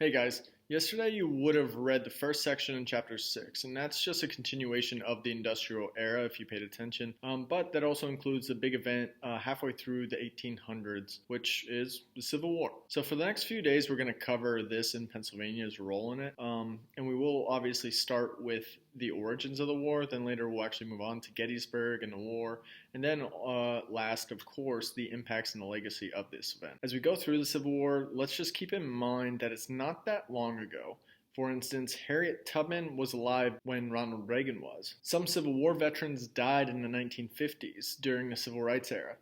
Hey guys, yesterday you would have read the first section in chapter 6, and that's just a continuation of the industrial era if you paid attention. But that also includes a big event halfway through the 1800s, which is the Civil War. So for the next few days, we're going to cover this and Pennsylvania's role in it. And we will obviously start with the origins of the war, then later we'll actually move on to Gettysburg and the war, and then last, of course, the impacts and the legacy of this event. As we go through the Civil War, let's just keep in mind that it's not that long ago. For instance, Harriet Tubman was alive when Ronald Reagan was. Some Civil War veterans died in the 1950s during the Civil Rights era.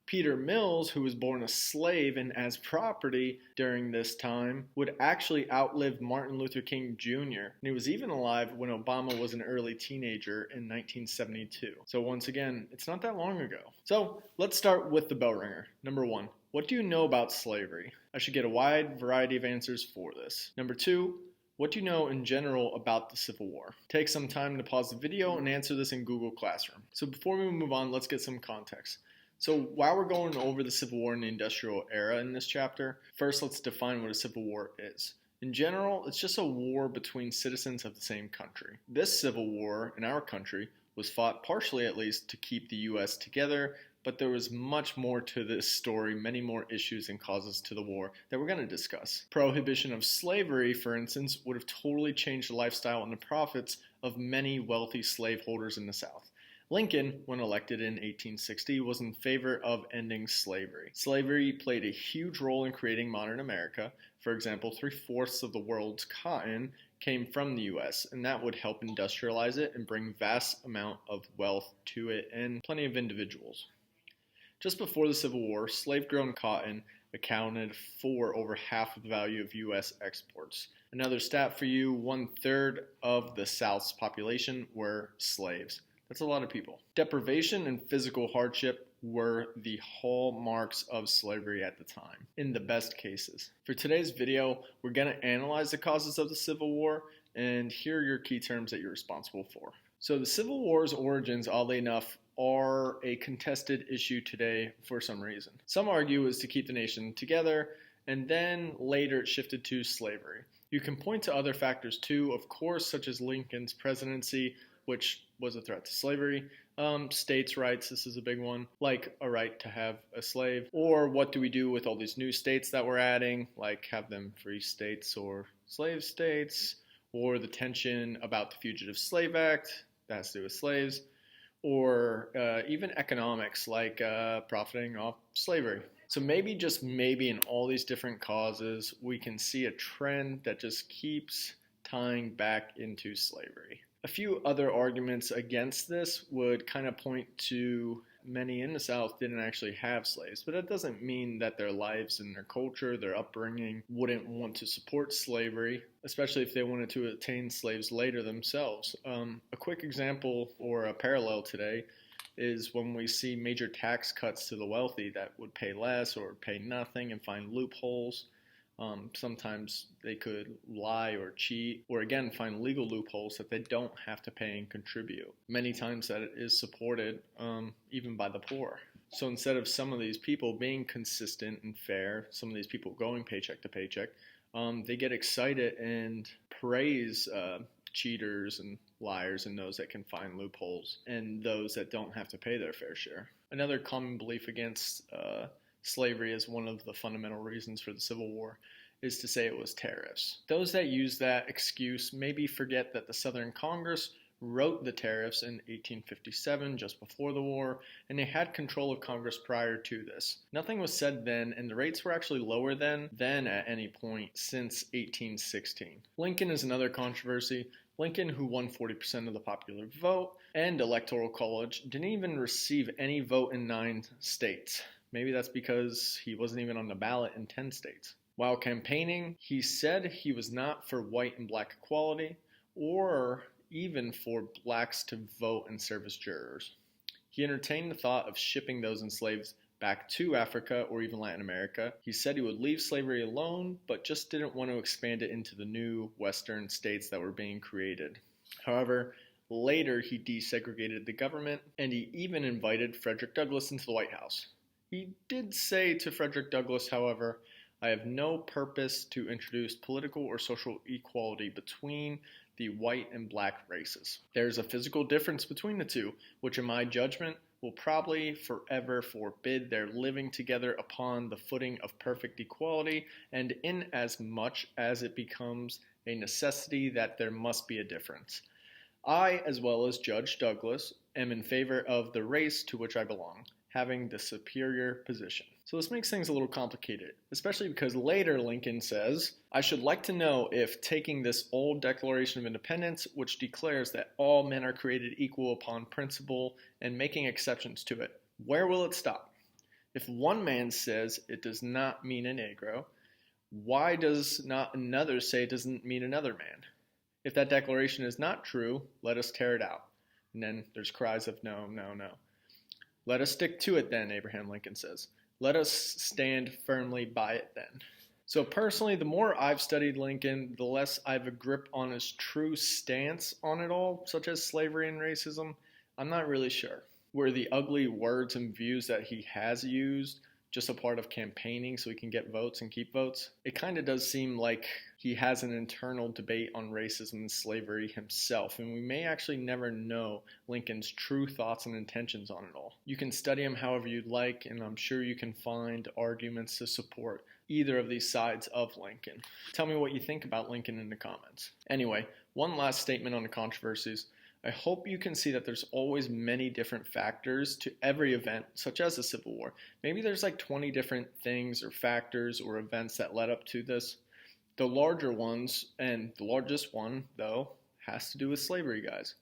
Peter Mills, who was born a slave and as property during this time, would actually outlive Martin Luther King Jr. And he was even alive when Obama was an early teenager in 1972. So once again, it's not that long ago. So let's start with the bell ringer. Number 1, what do you know about slavery? I should get a wide variety of answers for this. Number 2, what do you know in general about the Civil War? Take some time to pause the video and answer this in Google Classroom. So before we move on, let's get some context. So while we're going over the Civil War and the industrial era in this chapter, first let's define what a Civil War is. In general, it's just a war between citizens of the same country. This Civil War in our country was fought partially at least to keep the U.S. together, but there was much more to this story, many more issues and causes to the war that we're going to discuss. Prohibition of slavery, for instance, would have totally changed the lifestyle and the profits of many wealthy slaveholders in the South. Lincoln, when elected in 1860, was in favor of ending slavery. Slavery played a huge role in creating modern America. For example, 3/4 of the world's cotton came from the U.S., and that would help industrialize it and bring vast amount of wealth to it and plenty of individuals. Just before the Civil War, slave-grown cotton accounted for over half of the value of U.S. exports. Another stat for you, 1/3 of the South's population were slaves. That's a lot of people. Deprivation and physical hardship were the hallmarks of slavery at the time, in the best cases. For today's video, we're going to analyze the causes of the Civil War, and here are your key terms that you're responsible for. So the Civil War's origins, oddly enough, are a contested issue today for some reason. Some argue it was to keep the nation together, and then later it shifted to slavery. You can point to other factors too, of course, such as Lincoln's presidency, which was a threat to slavery, states' rights, this is a big one, like a right to have a slave, or what do we do with all these new states that we're adding, like have them free states or slave states, or the tension about the Fugitive Slave Act, that has to do with slaves, or even economics, like profiting off slavery. So maybe, just maybe, in all these different causes, we can see a trend that just keeps tying back into slavery. A few other arguments against this would kind of point to many in the South didn't actually have slaves, but that doesn't mean that their lives and their culture, their upbringing wouldn't want to support slavery, especially if they wanted to attain slaves later themselves. A quick example or a parallel today is when we see major tax cuts to the wealthy that would pay less or pay nothing and find loopholes. Sometimes they could lie or cheat, or again find legal loopholes that they don't have to pay and contribute. Many times that it is supported even by the poor. So instead of some of these people being consistent and fair, some of these people going paycheck to paycheck, they get excited and praise cheaters and liars and those that can find loopholes and those that don't have to pay their fair share. Another common belief against slavery as one of the fundamental reasons for the Civil War is to say it was tariffs. Those that use that excuse maybe forget that the Southern Congress wrote the tariffs in 1857, just before the war, and they had control of Congress prior to this. Nothing was said then, and the rates were actually lower than at any point since 1816. Lincoln is another controversy. Lincoln, who won 40% of the popular vote and Electoral College, didn't even receive any vote in 9 states. Maybe that's because he wasn't even on the ballot in 10 states. While campaigning, he said he was not for white and black equality or even for blacks to vote and serve as jurors. He entertained the thought of shipping those enslaved back to Africa or even Latin America. He said he would leave slavery alone, but just didn't want to expand it into the new western states that were being created. However, later he desegregated the government, and he even invited Frederick Douglass into the White House. He did say to Frederick Douglass, however, I have no purpose to introduce political or social equality between the white and black races. There's a physical difference between the two, which in my judgment will probably forever forbid their living together upon the footing of perfect equality, and in as much as it becomes a necessity that there must be a difference. I, as well as Judge Douglas, am in favor of the race to which I belong, having the superior position. So this makes things a little complicated, especially because later Lincoln says, I should like to know if taking this old Declaration of Independence, which declares that all men are created equal upon principle, and making exceptions to it, where will it stop? If one man says it does not mean a Negro, why does not another say it doesn't mean another man? If that declaration is not true, let us tear it out. And then there's cries of no, no, no. Let us stick to it then, Abraham Lincoln says. Let us stand firmly by it then. So personally, the more I've studied Lincoln, the less I have a grip on his true stance on it all, such as slavery and racism. I'm not really sure. Were the ugly words and views that he has used just a part of campaigning so he can get votes and keep votes? It kind of does seem like he has an internal debate on racism and slavery himself, and we may actually never know Lincoln's true thoughts and intentions on it all. You can study him however you'd like, and I'm sure you can find arguments to support either of these sides of Lincoln. Tell me what you think about Lincoln in the comments. Anyway, one last statement on the controversies. I hope you can see that there's always many different factors to every event, such as the Civil War. Maybe there's like 20 different things or factors or events that led up to this. The larger ones, and the largest one, though, has to do with slavery, guys.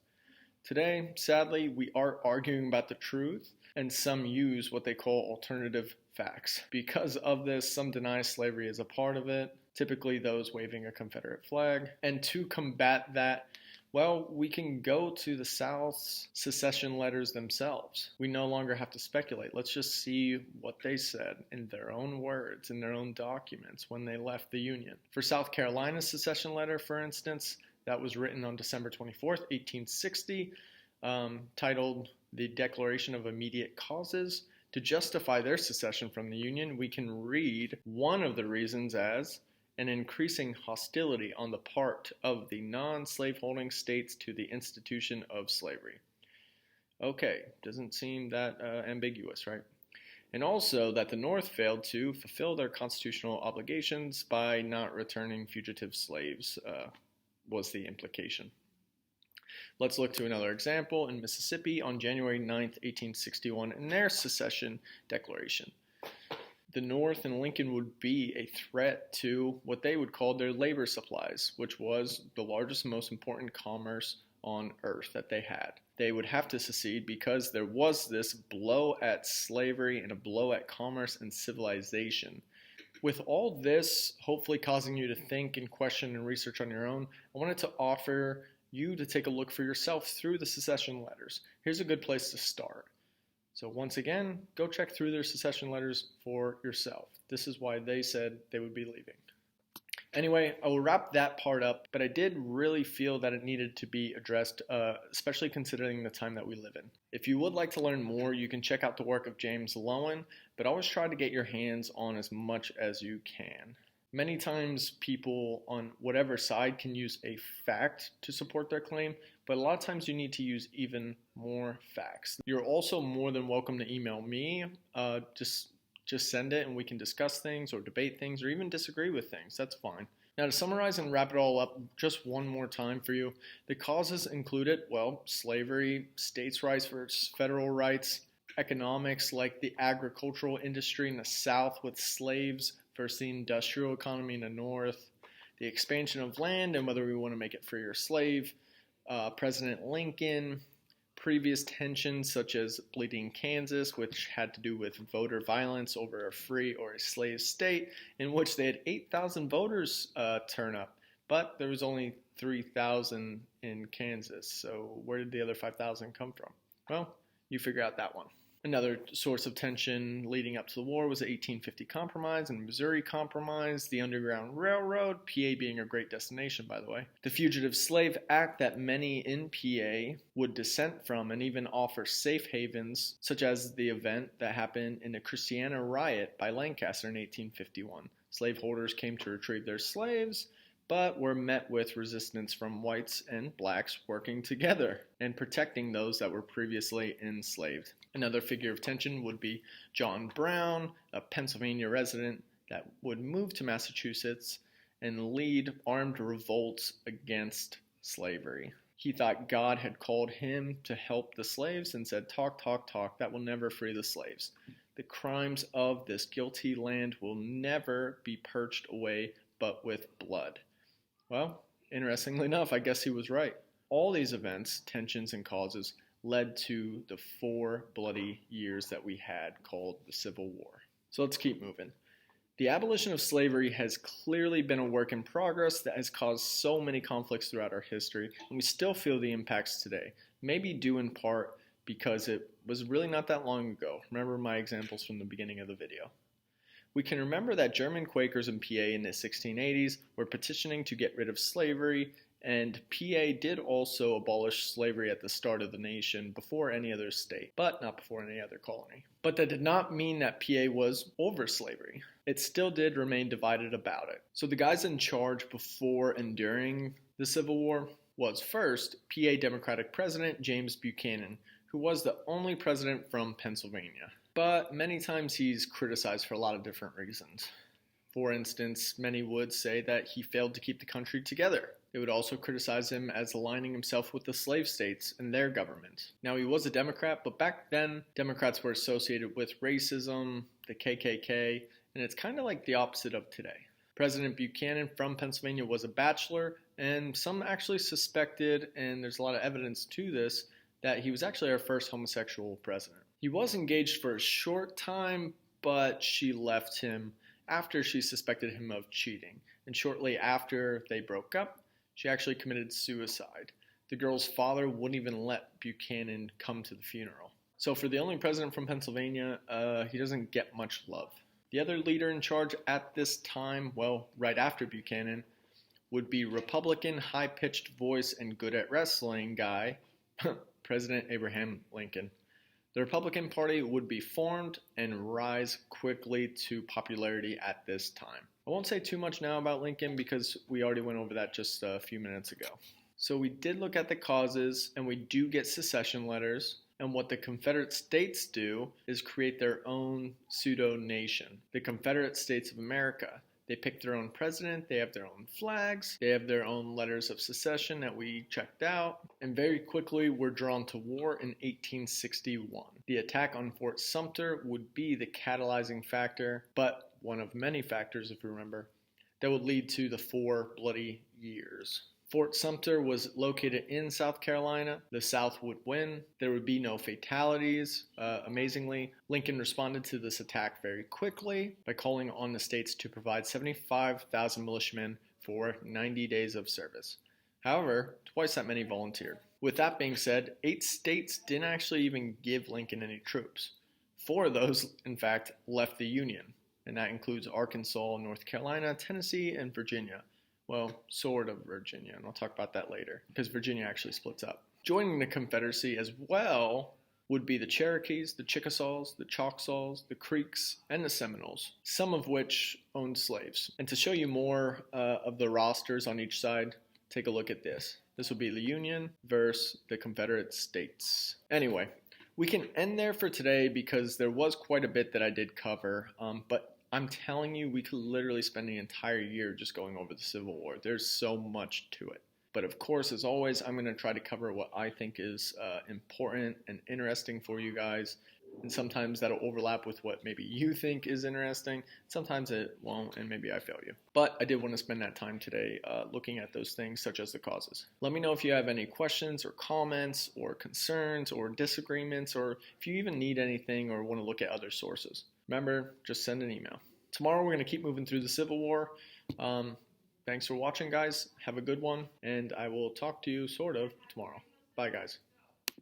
Today, sadly, we are arguing about the truth, and some use what they call alternative facts. Because of this, some deny slavery is a part of it, typically those waving a Confederate flag. And to combat that, well, we can go to the South's secession letters themselves. We no longer have to speculate. Let's just see what they said in their own words, in their own documents when they left the Union. For South Carolina's secession letter, for instance, that was written on December 24th, 1860, titled The Declaration of Immediate Causes. To justify their secession from the Union, we can read one of the reasons as an increasing hostility on the part of the non-slaveholding states to the institution of slavery. Okay, doesn't seem that ambiguous, right? And also that the North failed to fulfill their constitutional obligations by not returning fugitive slaves was the implication. Let's look to another example in Mississippi on January 9th, 1861, in their secession declaration. The North and Lincoln would be a threat to what they would call their labor supplies, which was the largest and most important commerce on earth that they had. They would have to secede because there was this blow at slavery and a blow at commerce and civilization. With all this hopefully causing you to think and question and research on your own, I wanted to offer you to take a look for yourself through the secession letters. Here's a good place to start. So once again, go check through their secession letters for yourself. This is why they said they would be leaving. Anyway, I will wrap that part up, but I did really feel that it needed to be addressed, especially considering the time that we live in. If you would like to learn more, you can check out the work of James Loewen, but always try to get your hands on as much as you can. Many times people on whatever side can use a fact to support their claim, but a lot of times you need to use even more facts. You're also more than welcome to email me. Just send it and we can discuss things or debate things or even disagree with things. That's fine. Now to summarize and wrap it all up just one more time for you, the causes included, well, slavery, states' rights versus federal rights, economics like the agricultural industry in the South with slaves versus the industrial economy in the North, the expansion of land and whether we want to make it free or slave, President Lincoln, previous tensions such as Bleeding Kansas, which had to do with voter violence over a free or a slave state, in which they had 8,000 voters turn up, but there was only 3,000 in Kansas. So where did the other 5,000 come from? Well, you figure out that one. Another source of tension leading up to the war was the 1850 Compromise and Missouri Compromise, the Underground Railroad, PA being a great destination, by the way. The Fugitive Slave Act that many in PA would dissent from and even offer safe havens, such as the event that happened in the Christiana Riot by Lancaster in 1851. Slaveholders came to retrieve their slaves, but were met with resistance from whites and blacks working together and protecting those that were previously enslaved. Another figure of tension would be John Brown, a Pennsylvania resident that would move to Massachusetts and lead armed revolts against slavery. He thought God had called him to help the slaves and said, "Talk, talk, talk, that will never free the slaves. The crimes of this guilty land will never be purged away but with blood." Well, interestingly enough, I guess he was right. All these events, tensions, and causes led to the 4 bloody years that we had called the Civil War. So let's keep moving. The abolition of slavery has clearly been a work in progress that has caused so many conflicts throughout our history, and we still feel the impacts today, maybe due in part because it was really not that long ago. Remember my examples from the beginning of the video. We can remember that German Quakers in PA in the 1680s were petitioning to get rid of slavery, and PA did also abolish slavery at the start of the nation before any other state, but not before any other colony. But that did not mean that PA was over slavery. It still did remain divided about it. So the guys in charge before and during the Civil War was first PA Democratic President James Buchanan, who was the only president from Pennsylvania. But many times he's criticized for a lot of different reasons. For instance, many would say that he failed to keep the country together. They would also criticize him as aligning himself with the slave states and their government. Now, he was a Democrat, but back then, Democrats were associated with racism, the KKK, and it's kind of like the opposite of today. President Buchanan from Pennsylvania was a bachelor, and some actually suspected, and there's a lot of evidence to this, that he was actually our first homosexual president. He was engaged for a short time, but she left him after she suspected him of cheating. And shortly after they broke up, she actually committed suicide. The girl's father wouldn't even let Buchanan come to the funeral. So for the only president from Pennsylvania, he doesn't get much love. The other leader in charge at this time, well, right after Buchanan, would be Republican, high-pitched voice and good at wrestling guy, President Abraham Lincoln. The Republican Party would be formed and rise quickly to popularity at this time. I won't say too much now about Lincoln because we already went over that just a few minutes ago. So we did look at the causes, and we do get secession letters. And what the Confederate States do is create their own pseudo-nation, the Confederate States of America. They pick their own president, they have their own flags, they have their own letters of secession that we checked out, and very quickly were drawn to war in 1861. The attack on Fort Sumter would be the catalyzing factor, but one of many factors, if you remember, that would lead to the 4 bloody years. Fort Sumter was located in South Carolina. The South would win. There would be no fatalities. Amazingly, Lincoln responded to this attack very quickly by calling on the states to provide 75,000 militiamen for 90 days of service. However, twice that many volunteered. With that being said, 8 states didn't actually even give Lincoln any troops. 4 of those, in fact, left the Union, and that includes Arkansas, North Carolina, Tennessee, and Virginia. Well, sort of Virginia, and I'll talk about that later, because Virginia actually splits up. Joining the Confederacy as well would be the Cherokees, the Chickasaws, the Choctaws, the Creeks, and the Seminoles, some of which owned slaves. And to show you more of the rosters on each side, take a look at this. This will be the Union versus the Confederate States. Anyway, we can end there for today because there was quite a bit that I did cover, but I'm telling you, we could literally spend the entire year just going over the Civil War. There's so much to it. But of course, as always, I'm going to try to cover what I think is important and interesting for you guys. And sometimes that'll overlap with what maybe you think is interesting. Sometimes it won't, and maybe I fail you. But I did want to spend that time today looking at those things, such as the causes. Let me know if you have any questions or comments or concerns or disagreements, or if you even need anything or want to look at other sources. Remember, just send an email. Tomorrow we're going to keep moving through the Civil War. Thanks for watching, guys. Have a good one, and I will talk to you sort of tomorrow. Bye, guys.